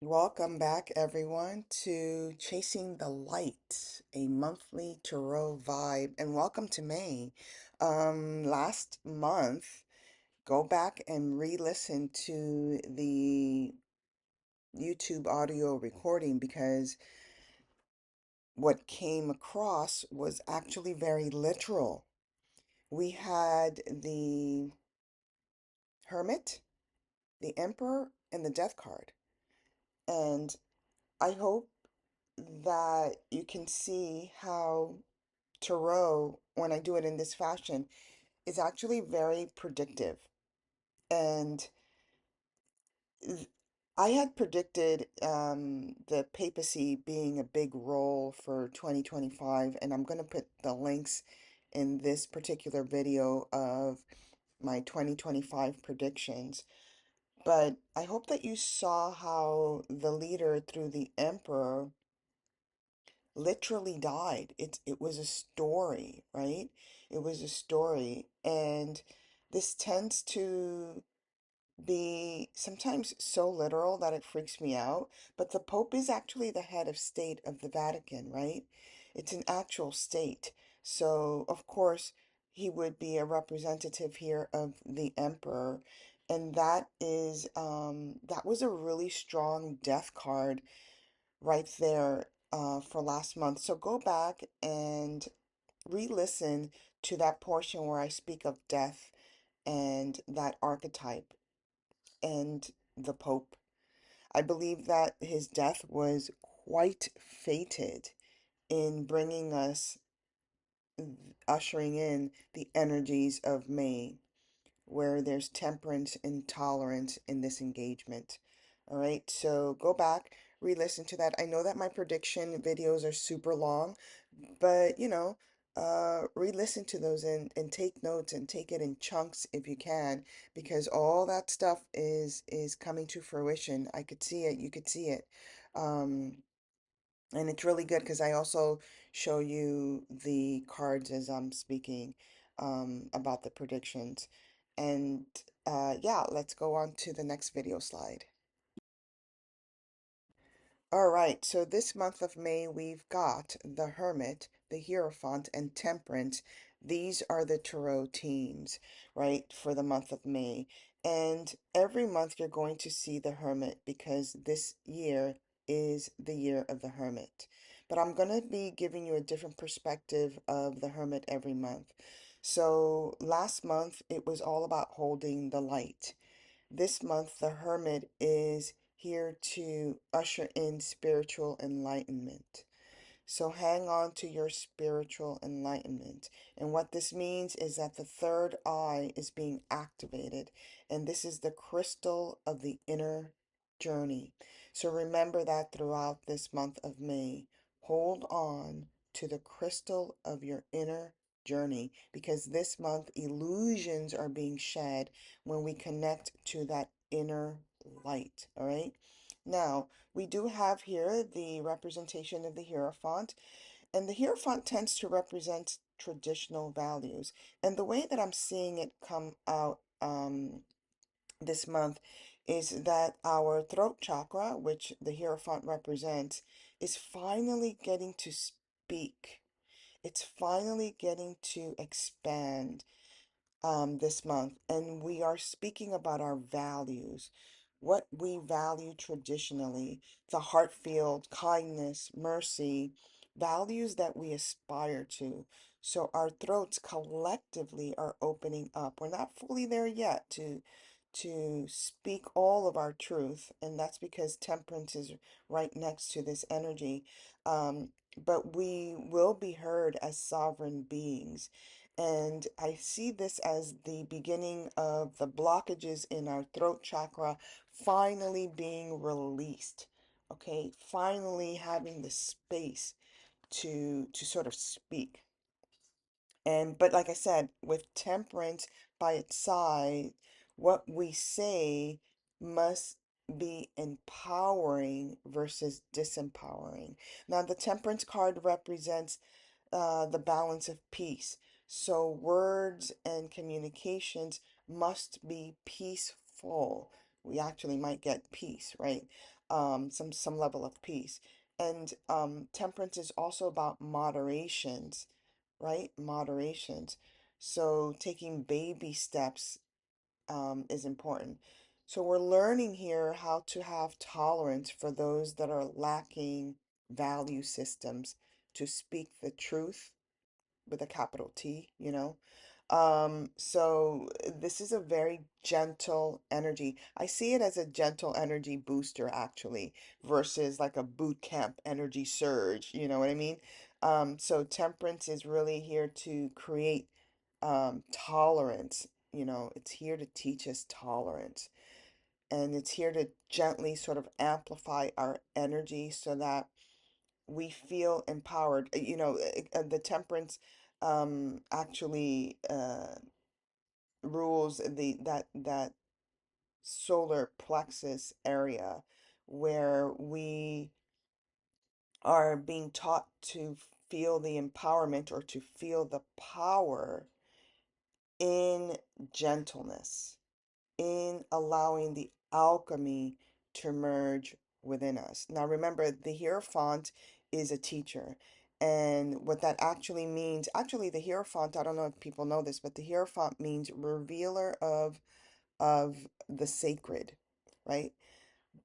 Welcome back, everyone, to Chasing the Light, a monthly tarot vibe, and welcome to May. Last month, go back and re-listen to the YouTube audio recording because what came across was actually very literal. We had the Hermit, the Emperor, and the Death card, and I hope that you can see how tarot, when I do it in this fashion, is actually very predictive. And th- I had predicted the papacy being a big role for 2025, and I'm going to put the links in this particular video of my 2025 predictions. But I hope that you saw how the leader through the emperor literally died. It was a story, right? It was a story. And this tends to be sometimes so literal that it freaks me out. But the Pope is actually the head of state of the Vatican, right? It's an actual state. So, of course, he would be a representative here of the emperor. And that was a really strong death card right there for last month. So go back and re-listen to that portion where I speak of death and that archetype and the Pope. I believe that his death was quite fated in bringing us, ushering in the energies of May, where there's temperance and tolerance in this engagement. All right, so go back, re-listen to that. I know that my prediction videos are super long, but re-listen to those and take notes and take it in chunks if you can, because all that stuff is coming to fruition. I could see it, you could see it. Um, and it's really good because I also show you the cards as I'm speaking about the predictions. And yeah, let's go on to the next video slide. All right, so this month of May, we've got the Hermit, the Hierophant, and Temperance. These are the tarot teams, right, for the month of May. And every month you're going to see the Hermit because this year is the year of the Hermit. But I'm going to be giving you a different perspective of the Hermit every month. So last month, it was all about holding the light. This month, the Hermit is here to usher in spiritual enlightenment. So hang on to your spiritual enlightenment. And what this means is that the third eye is being activated. And this is the crystal of the inner journey. So remember that throughout this month of May. Hold on to the crystal of your inner journey because this month illusions are being shed when we connect to that inner light. All right. Now, we do have here the representation of the Hierophant, and the Hierophant tends to represent traditional values. And the way that I'm seeing it come out this month is that our throat chakra, which the Hierophant represents, is finally getting to speak. It's finally getting to expand this month, and we are speaking about our values, what we value traditionally, the heart field, kindness, mercy, values that we aspire to. So our throats collectively are opening up. We're not fully there yet to speak all of our truth, and that's because temperance is right next to this energy. But we will be heard as sovereign beings. And I see this as the beginning of the blockages in our throat chakra finally being released. Okay, finally having the space to sort of speak. And but like I said, with temperance by its side, what we say must be empowering versus disempowering. Now, the temperance card represents the balance of peace. So words and communications must be peaceful. We actually might get peace, right? some level of peace. And temperance is also about moderations, right? Moderations. So taking baby steps is important. So we're learning here how to have tolerance for those that are lacking value systems, to speak the truth with a capital T, you know. So this is a very gentle energy. I see it as a gentle energy booster actually, versus like a boot camp energy surge, you know what I mean? So temperance is really here to create tolerance, you know, it's here to teach us tolerance. And it's here to gently sort of amplify our energy so that we feel empowered. You know, the temperance actually rules that solar plexus area where we are being taught to feel the empowerment or to feel the power in gentleness, in allowing the alchemy to merge within us. Now, remember, the Hierophant is a teacher. And what that actually means, actually, the Hierophant, I don't know if people know this, but the Hierophant means revealer of the sacred, right?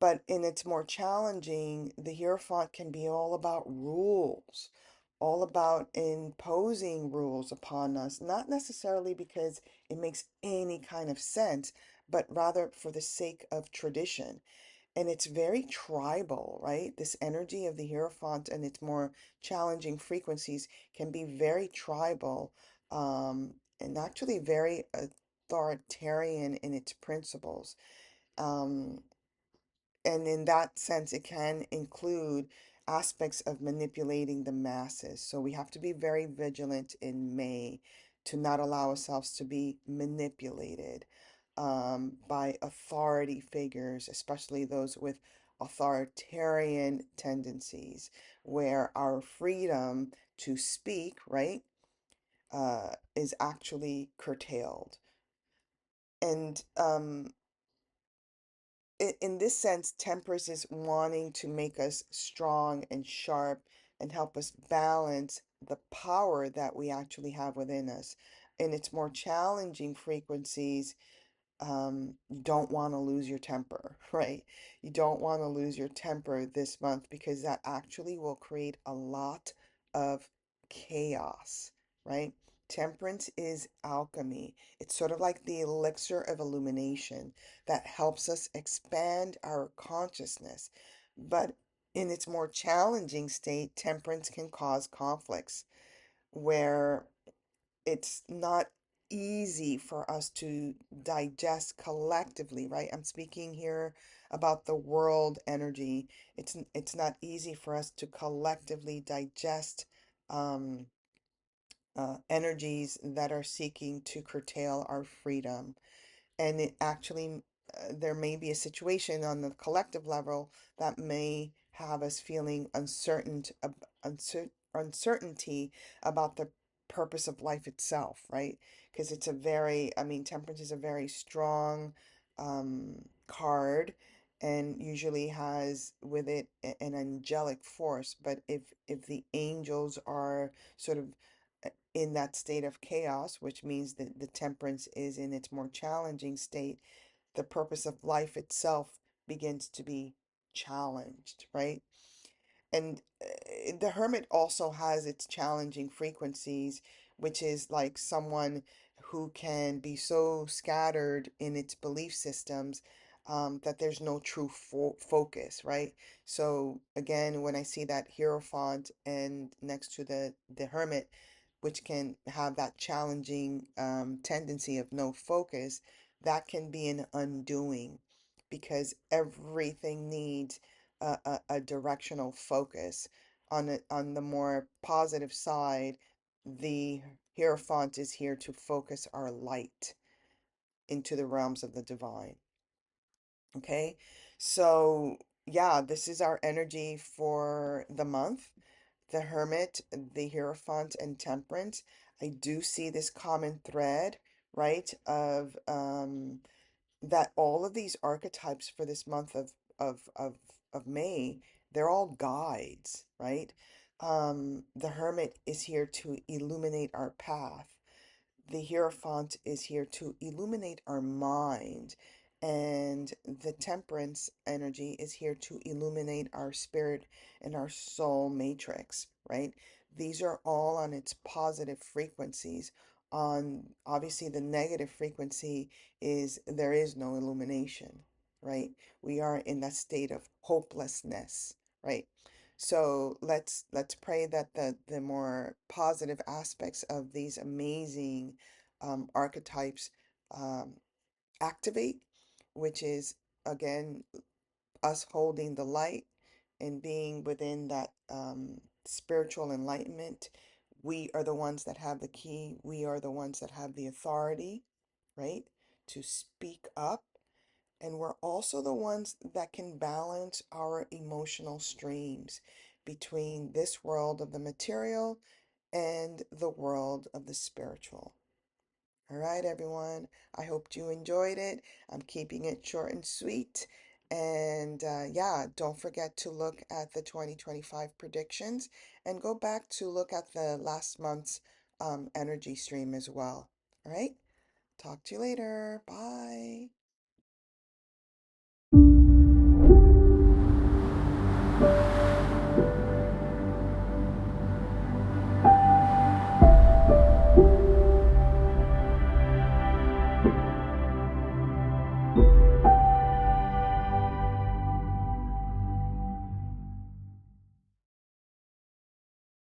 But in its more challenging, the Hierophant can be all about rules, all about imposing rules upon us, not necessarily because it makes any kind of sense, but rather for the sake of tradition. And it's very tribal, right? This energy of the Hierophant and its more challenging frequencies can be very tribal, and actually very authoritarian in its principles. Um, and in that sense, it can include aspects of manipulating the masses. So we have to be very vigilant in May to not allow ourselves to be manipulated by authority figures, especially those with authoritarian tendencies, where our freedom to speak, right, is actually curtailed. And in this sense, temperance is wanting to make us strong and sharp and help us balance the power that we actually have within us. In its more challenging frequencies, you don't want to lose your temper, right? You don't want to lose your temper this month because that actually will create a lot of chaos, right? Temperance is alchemy. It's sort of like the elixir of illumination that helps us expand our consciousness. But in its more challenging state, temperance can cause conflicts where it's not easy for us to digest collectively, right? I'm speaking here about the world energy. It's not easy for us to collectively digest um, energies that are seeking to curtail our freedom. And it actually, there may be a situation on the collective level that may have us feeling uncertainty about the purpose of life itself, right? Because it's a very, I mean, temperance is a very strong card and usually has with it an angelic force. But if the angels are sort of in that state of chaos, which means that the temperance is in its more challenging state, the purpose of life itself begins to be challenged, right? And the hermit also has its challenging frequencies, which is like someone who can be so scattered in its belief systems that there's no true focus, right? So again, when I see that Hierophant and next to the hermit, which can have that challenging tendency of no focus, that can be an undoing because everything needs a directional focus. On the more positive side, the Hierophant is here to focus our light into the realms of the divine. Okay, so yeah, this is our energy for the month. The Hermit, the Hierophant, and Temperance. I do see this common thread, right, of that all of these archetypes for this month of of May, they're all guides, right? The Hermit is here to illuminate our path. The Hierophant is here to illuminate our mind, and the Temperance energy is here to illuminate our spirit and our soul matrix, right? These are all on its positive frequencies. On obviously the negative frequency is there is no illumination, right? We are in that state of hopelessness, right? So let's pray that the more positive aspects of these amazing archetypes um, activate, which is again us holding the light and being within that spiritual enlightenment. We are the ones that have the key. We are the ones that have the authority, right, to speak up, and we're also the ones that can balance our emotional streams between this world of the material and the world of the spiritual. All right, everyone. I hope you enjoyed it. I'm keeping it short and sweet. And yeah, don't forget to look at the 2025 predictions and go back to look at the last month's energy stream as well. All right. Talk to you later. Bye.